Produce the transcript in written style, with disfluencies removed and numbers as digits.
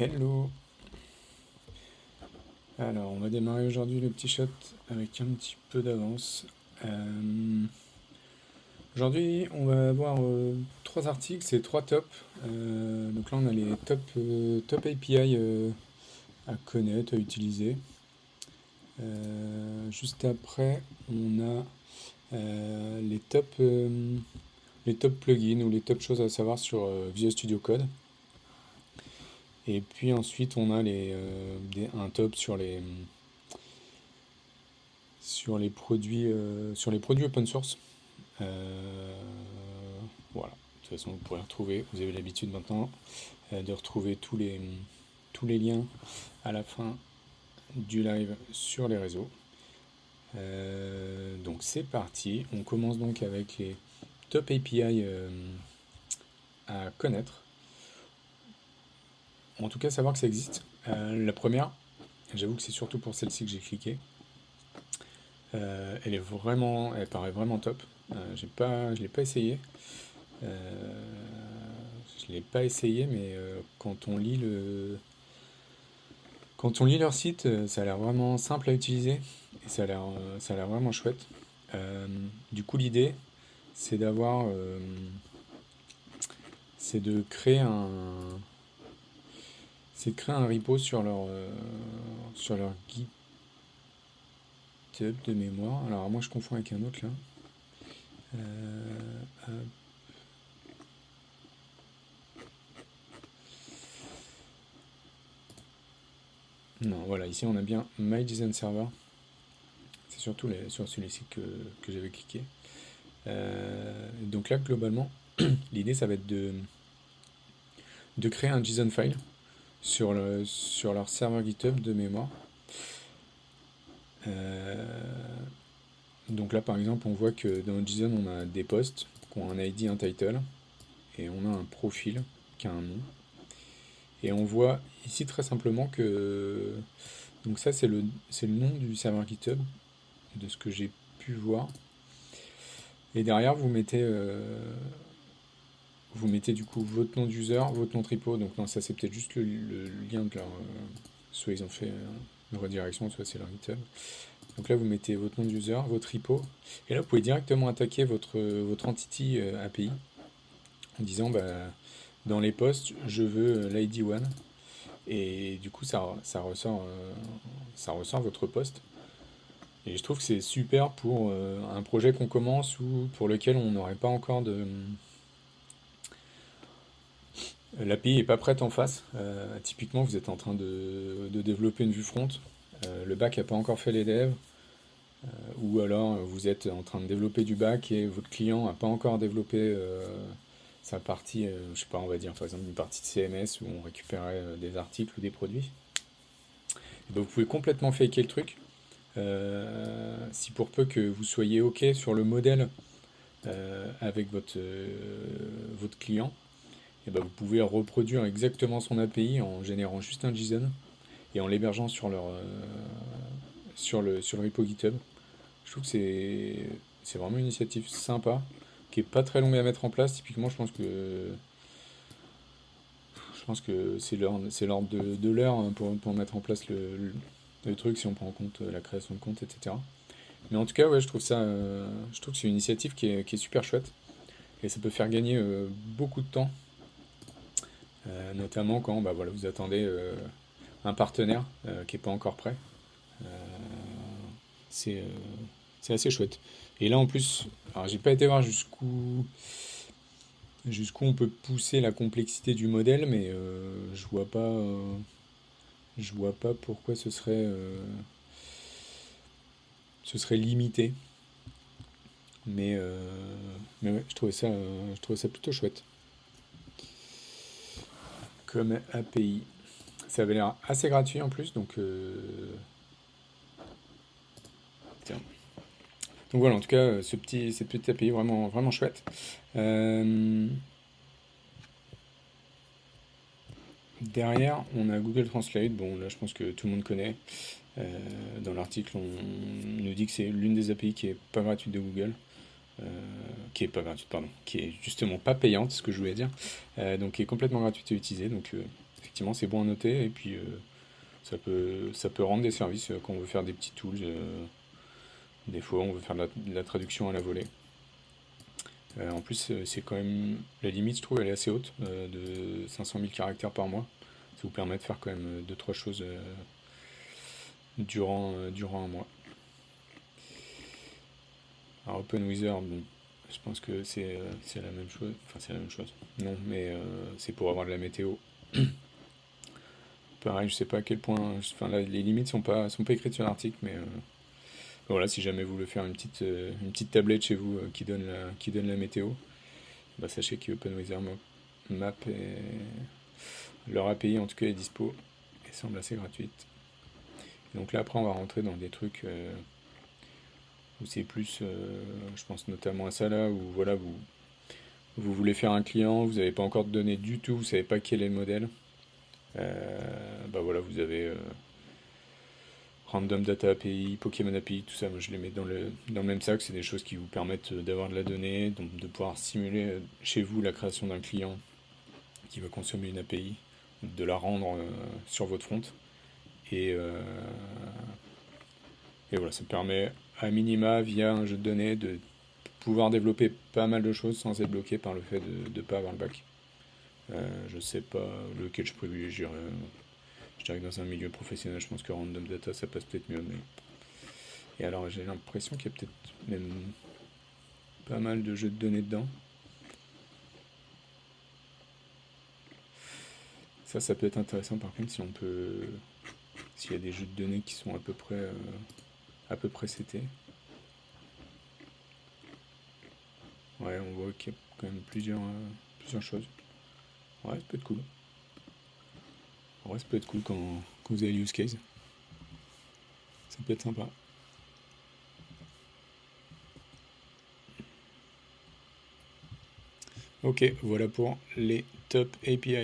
Hello! Alors, on va démarrer aujourd'hui le petit shot avec un petit peu d'avance. Euh, Aujourd'hui, on va avoir trois articles et trois tops. Donc là, on a les top API à connaître, à utiliser. Juste après, on a les top plugins ou les top choses à savoir sur Visual Studio Code. Et puis ensuite, on a un top sur les produits open source. Euh, voilà. De toute façon, vous pourrez retrouver, vous avez l'habitude maintenant de retrouver tous les liens à la fin du live sur les réseaux. Donc c'est parti. On commence donc avec les top API à connaître. En tout cas, savoir que ça existe. La première, j'avoue que c'est surtout pour celle-ci que j'ai cliqué. Elle paraît vraiment top. Je l'ai pas essayé. Je l'ai pas essayé, mais quand on lit leur site, ça a l'air vraiment simple à utiliser et ça a l'air vraiment chouette. Euh, du coup, l'idée, c'est d'avoir, c'est de créer un, c'est de créer un repo sur leur GitHub de mémoire. Alors moi, je confonds avec un autre là. Euh, non, voilà, ici on a bien My Design Server. C'est surtout sur celui-ci que j'avais cliqué. Donc là, globalement, l'idée, ça va être de créer un JSON file sur leur serveur GitHub de mémoire. Donc là, par exemple, on voit que dans JSON, on a des posts qui ont un ID, un title, et on a un profil qui a un nom. Et on voit ici très simplement que... Donc ça, c'est le nom du serveur GitHub, de ce que j'ai pu voir. Et derrière, vous mettez du coup votre nom d'user, votre nom de repo. Donc non, ça c'est peut-être juste le lien de leur... soit ils ont fait une redirection, soit c'est leur GitHub. Donc là, vous mettez votre nom d'user, votre repo. Et là, vous pouvez directement attaquer votre entity API en disant, bah, dans les posts, je veux l'ID 1. Et du coup, ça ressort votre post. Et je trouve que c'est super pour un projet qu'on commence ou pour lequel on n'aurait pas encore de... L'API n'est pas prête en face. Typiquement, vous êtes en train de développer une vue front. Le back n'a pas encore fait les devs. Ou alors vous êtes en train de développer du back et votre client n'a pas encore développé sa partie, je sais pas, on va dire par exemple une partie de CMS où on récupérait des articles ou des produits. Et donc vous pouvez complètement faker le truc. Si pour peu que vous soyez OK sur le modèle avec votre client, et ben vous pouvez reproduire exactement son API en générant juste un JSON et en l'hébergeant sur le repo GitHub. Je trouve que c'est vraiment une initiative sympa, qui est pas très longue à mettre en place. Typiquement, je pense que c'est l'ordre de l'heure hein, pour mettre en place le truc si on prend en compte la création de compte, etc. Mais en tout cas, ouais, je trouve que c'est une initiative qui est super chouette et ça peut faire gagner beaucoup de temps, notamment quand bah, voilà, vous attendez un partenaire qui n'est pas encore prêt. Euh, c'est euh, c'est assez chouette. Et là en plus, alors j'ai pas été voir jusqu'où on peut pousser la complexité du modèle, mais je vois pas pourquoi ce serait limité. Mais, euh, mais ouais, je trouvais ça plutôt chouette comme API. Ça avait l'air assez gratuit en plus, donc tiens. Donc voilà, en tout cas, cette petite API vraiment, vraiment chouette. Euh, Derrière, on a Google Translate. Bon, là, je pense que tout le monde connaît. Dans l'article, on nous dit que c'est l'une des API qui est pas gratuite de Google. Euh, qui est pas gratuite, pardon. Qui est justement pas payante, ce que je voulais dire. Donc, qui est complètement gratuite à utiliser. Donc, effectivement, c'est bon à noter, et puis ça peut rendre des services quand on veut faire des petits tools. Des fois, on veut faire de la traduction à la volée. En plus, c'est quand même. La limite, je trouve, elle est assez haute, de 500 000 caractères par mois. Ça vous permet de faire quand même deux trois choses durant un mois. Alors, OpenWizard, bon, je pense que c'est la même chose. Enfin, c'est la même chose. Non, mais c'est pour avoir de la météo. Pareil, je sais pas à quel point. Enfin, là, les limites sont pas écrites sur l'article, mais voilà, si jamais vous voulez faire une petite tablette chez vous qui donne la météo, bah, sachez que OpenWeather Map leur API en tout cas est dispo et semble assez gratuite. Et donc là après on va rentrer dans des trucs où c'est plus, je pense notamment à ça là, où voilà, vous voulez faire un client, vous n'avez pas encore de données du tout, vous savez pas quel est le modèle. Bah voilà, vous avez Random Data API, Pokémon API, tout ça, moi je les mets dans le même sac. C'est des choses qui vous permettent d'avoir de la donnée, donc de pouvoir simuler chez vous la création d'un client qui va consommer une API, de la rendre sur votre front. Et, et voilà, ça permet à minima, via un jeu de données, de pouvoir développer pas mal de choses sans être bloqué par le fait de ne pas avoir le bac. Je sais pas lequel je privilégierais. Je dirais que dans un milieu professionnel, je pense que Random Data, ça passe peut-être mieux. Et alors, j'ai l'impression qu'il y a peut-être même pas mal de jeux de données dedans. Ça peut être intéressant par contre si on peut. S'il y a des jeux de données qui sont à peu près CT. Ouais, on voit qu'il y a quand même plusieurs choses. Ouais, ça peut être cool. Ouais, ça peut être cool quand vous avez le use case. Ça peut être sympa. Ok, voilà pour les top API.